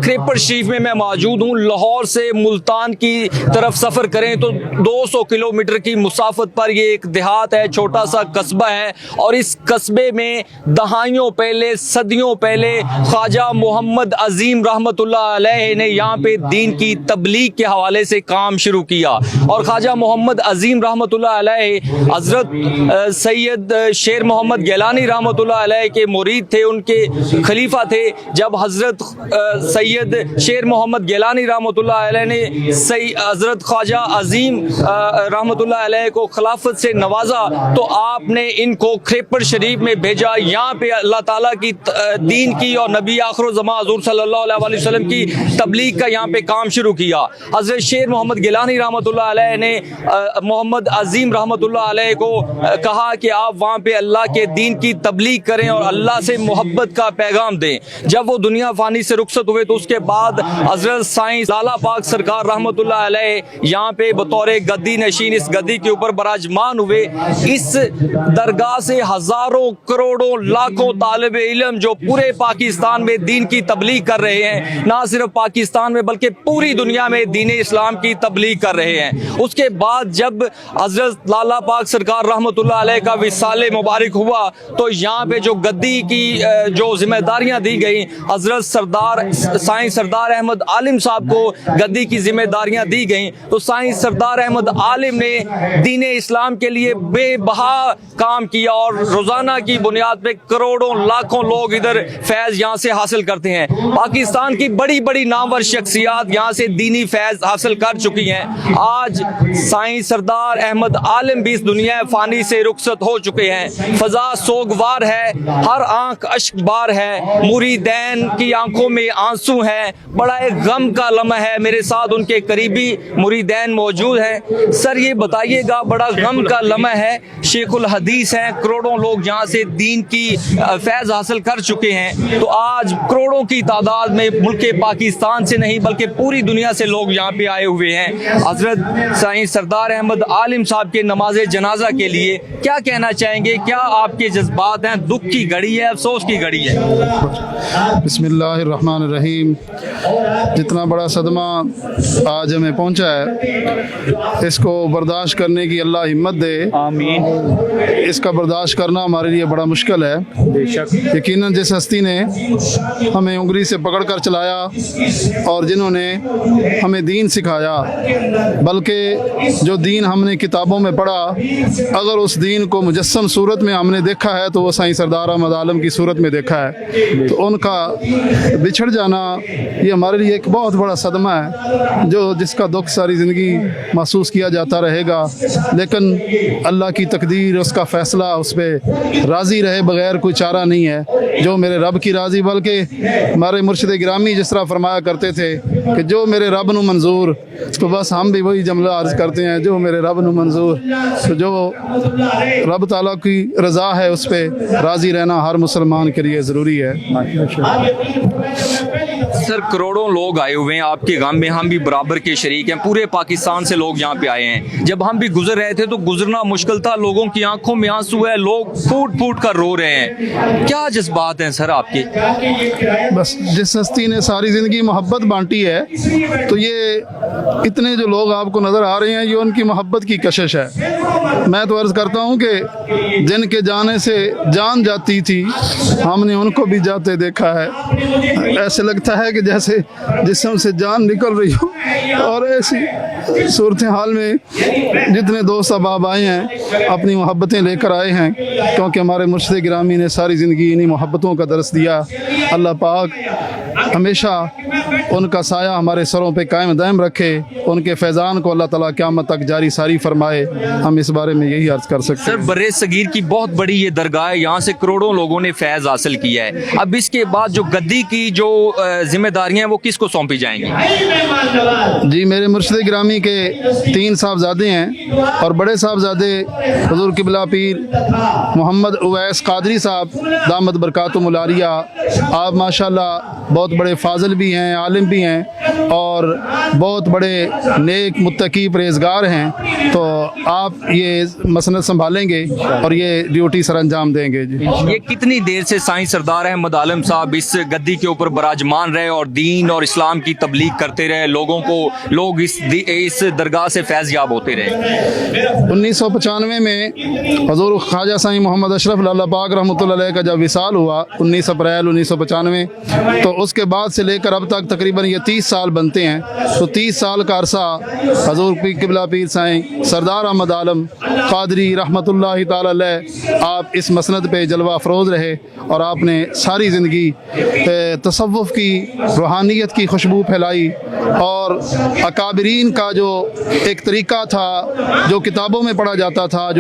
کھریپر شریف میں موجود ہوں۔ لاہور سے ملتان کی طرف سفر کریں تو 200 کلومیٹر کی مسافت پر یہ ایک دیہات ہے، چھوٹا سا قصبہ ہے، اور اس قصبے میں دہائیوں پہلے، صدیوں پہلے خواجہ محمد عظیم رحمت اللہ علیہ نے یہاں پہ دین کی تبلیغ کے حوالے سے کام شروع کیا۔ اور خواجہ محمد عظیم رحمت اللہ علیہ حضرت سید شیر محمد گیلانی رحمت اللہ علیہ کے مرید تھے، ان کے خلیفہ تھے۔ جب حضرت سید شیر محمد گیلانی رحمت اللہ علیہ نے حضرت خواجہ عظیم رحمت اللہ علیہ کو خلافت سے نوازا تو آپ نے ان کو کھریپر شریف میں بھیجا، یہاں پہ اللہ تعالیٰ کی دین کی اور نبی آخر الزمان حضور صلی اللہ علیہ وسلم کی تبلیغ کا یہاں پہ کام شروع کیا۔ حضرت شیر محمد گیلانی رحمت اللہ علیہ نے محمد عظیم رحمت اللہ علیہ کو کہا کہ آپ وہاں پہ اللہ کے دین کی تبلیغ کریں اور اللہ سے محبت کا پیغام دیں۔ جب وہ دنیا فانی سے رخصت ہوئے تو اس کے بعد حضرت سائنس لالا پاک سرکار رحمت اللہ علیہ یہاں پہ بطور گدی نشین اس گدی کے اوپر براجمان ہوئے۔ اس درگاہ سے ہزاروں کروڑوں لاکھوں طالب علم جو پورے پاکستان میں دین کی تبلیغ کر رہے ہیں، نہ صرف پاکستان میں بلکہ پوری دنیا میں دین اسلام کی تبلیغ کر رہے ہیں۔ اس کے بعد جب حضرت لالا پاک سرکار رحمت اللہ علیہ کا وصال مبارک ہوا تو یہاں پہ جو گدی کی جو ذمہ داریاں دی گئیں، حضرت سائنس سردار احمد عالم صاحب کو گدی کی ذمہ داریاں دی گئیں تو سائنس سردار احمد عالم نے دین اسلام کے لیے بے بہا کام کیا اور روزانہ کی بنیاد پہ کروڑوں لاکھوں لوگ ادھر فیض یہاں سے حاصل کرتے ہیں۔ پاکستان کی بڑی بڑی نامور شخصیات یہاں سے دینی فیض حاصل کر چکی ہیں۔ آج سائنس سردار احمد عالم بھی اس دنیا فانی سے رخصت ہو چکے ہیں۔ فضا سوگوار ہے، ہر آنکھ اشک بار ہے، مریدین کی آنکھوں میں آنسو ہیں، بڑا ایک غم کا لمحہ ہے۔ میرے ساتھ ان کے قریبی مریدین موجود ہیں۔ سر یہ بتائیے گا، بڑا غم کا لمحہ ہے، شیخ الحدیث ہیں، کروڑوں لوگ یہاں سے دین کی فیض حاصل کر چکے ہیں، تو آج کروڑوں کی تعداد میں ملک پاکستان سے نہیں بلکہ پوری دنیا سے لوگ یہاں پہ آئے ہوئے ہیں۔ حضرت سائنس سردار احمد عالم صاحب کے نماز جنازہ کے لیے کیا کہنا چاہیں گے؟ کیا آپ کے جذبات ہیں؟ دکھ کی گھڑی ہے، افسوس کی گھڑی ہے؟ بسم اللہ الرحمن الرحیم۔ جتنا بڑا صدمہ آج ہمیں پہنچا ہے، اس کو برداشت کرنے کی اللہ ہمت دے، آمین۔ اس کا برداشت کرنا ہمارے لیے بڑا مشکل ہے۔ بے شک یقیناً جس ہستی نے ہمیں انگلی سے پکڑ کر چلایا اور جنہوں نے ہمیں دین سکھایا، بلکہ جو دین ہم نے کتابوں میں پڑھا، اگر اس دین کو مجسم صورت میں ہم نے دیکھا ہے تو وہ سائنس سردار احمد عالم کی صورت میں دیکھا ہے، تو ان کا بچھڑ جانا یہ ہمارے لیے ایک بہت بڑا صدمہ ہے، جس کا دکھ ساری زندگی محسوس کیا جاتا رہے گا۔ لیکن اللہ کی تقدیر، اس کا فیصلہ، اس پہ راضی رہے بغیر کوئی چارہ نہیں ہے۔ جو میرے رب کی راضی، بلکہ ہمارے مرشد گرامی جس طرح فرمایا کرتے تھے کہ جو میرے رب نو منظور، تو بس ہم بھی وہی جملہ عرض کرتے ہیں، جو میرے رب نو منظور۔ تو جو رب تعالیٰ کی رضا ہے اس پہ راضی رہنا ہر مسلمان کے لیے ضروری ہے۔ سر کروڑوں لوگ آئے ہوئے ہیں آپ کے غم میں، ہم بھی برابر کے شریک ہیں، پورے پاکستان سے لوگ یہاں پہ آئے ہیں۔ جب ہم بھی گزر رہے تھے تو گزرنا مشکل تھا، لوگوں کی آنکھوں میں آنسو ہے، لوگ پھوٹ پھوٹ کر رو رہے ہیں۔ کیا جذبات ہیں سر آپ کے؟ بس جس ہستی نے ساری زندگی محبت بانٹی ہے تو یہ اتنے جو لوگ آپ کو نظر آ رہے ہیں یہ ان کی محبت کی کشش ہے۔ میں تو عرض کرتا ہوں کہ جن کے جانے سے جان جاتی تھی ہم نے ان کو بھی جاتے دیکھا ہے۔ ایسے لگتا ہے کہ جیسے جسم سے جان نکل رہی ہو، اور ایسی صورتحال میں جتنے دوست احباب آئے ہیں اپنی محبتیں لے کر آئے ہیں، کیونکہ ہمارے مرشد گرامی نے ساری زندگی انہی محبتوں کا درس دیا۔ اللہ پاک ہمیشہ ان کا سایہ ہمارے سروں پہ قائم دائم رکھے، ان کے فیضان کو اللہ تعالیٰ قیامت تک جاری ساری فرمائے۔ ہم اس بارے میں یہی عرض کر سکتے ہیں۔ سر برے صغیر کی بہت بڑی یہ درگاہ ہے، یہاں سے کروڑوں لوگوں نے فیض حاصل کیا ہے۔ اب اس کے بعد جو گدی کی جو ذمہ داریاں ہیں وہ کس کو سونپی جائیں گی؟ جی میرے مرشد گرامی کے 3 صاحبزادے ہیں، اور بڑے صاحبزادے حضور قبلہ پیر محمد اویس قادری صاحب دامت برکاتہم العالیہ، آپ ماشاءاللہ بہت بڑے فاضل بھی ہیں، عالم بھی ہیں، اور بہت بڑے نیک متقی پرہیزگار ہیں، تو آپ یہ مسند سنبھالیں گے اور یہ ڈیوٹی سر انجام دیں گے۔ جی یہ کتنی دیر سے سائنس سردار احمد عالم صاحب اس گدی کے اوپر براجمان رہے اور دین اور اسلام کی تبلیغ کرتے رہے, لوگ اس درگاہ سے فیض یاب ہوتے رہے. 1995 میں حضور خواجہ سائیں محمد اشرف لالا پاک رحمۃ اللہ علیہ کا جب وصال ہوا 19 اپریل 1995, تو اس کے بعد سے لے کر اب تک تقریباً یہ 30 سال بنتے ہیں. تو 30 سال کا عرصہ حضور قبلہ پیر سائیں سردار احمد عالم قادری رحمۃ اللہ تعالی علیہ آپ اس مسند پہ جلوہ افروز رہے, اور آپ نے ساری زندگی تصوف کی روحانیت کی خوشبو پھیلائی, اور اکابرین کا جو ایک طریقہ تھا جو کتابوں میں پڑھا جاتا تھا,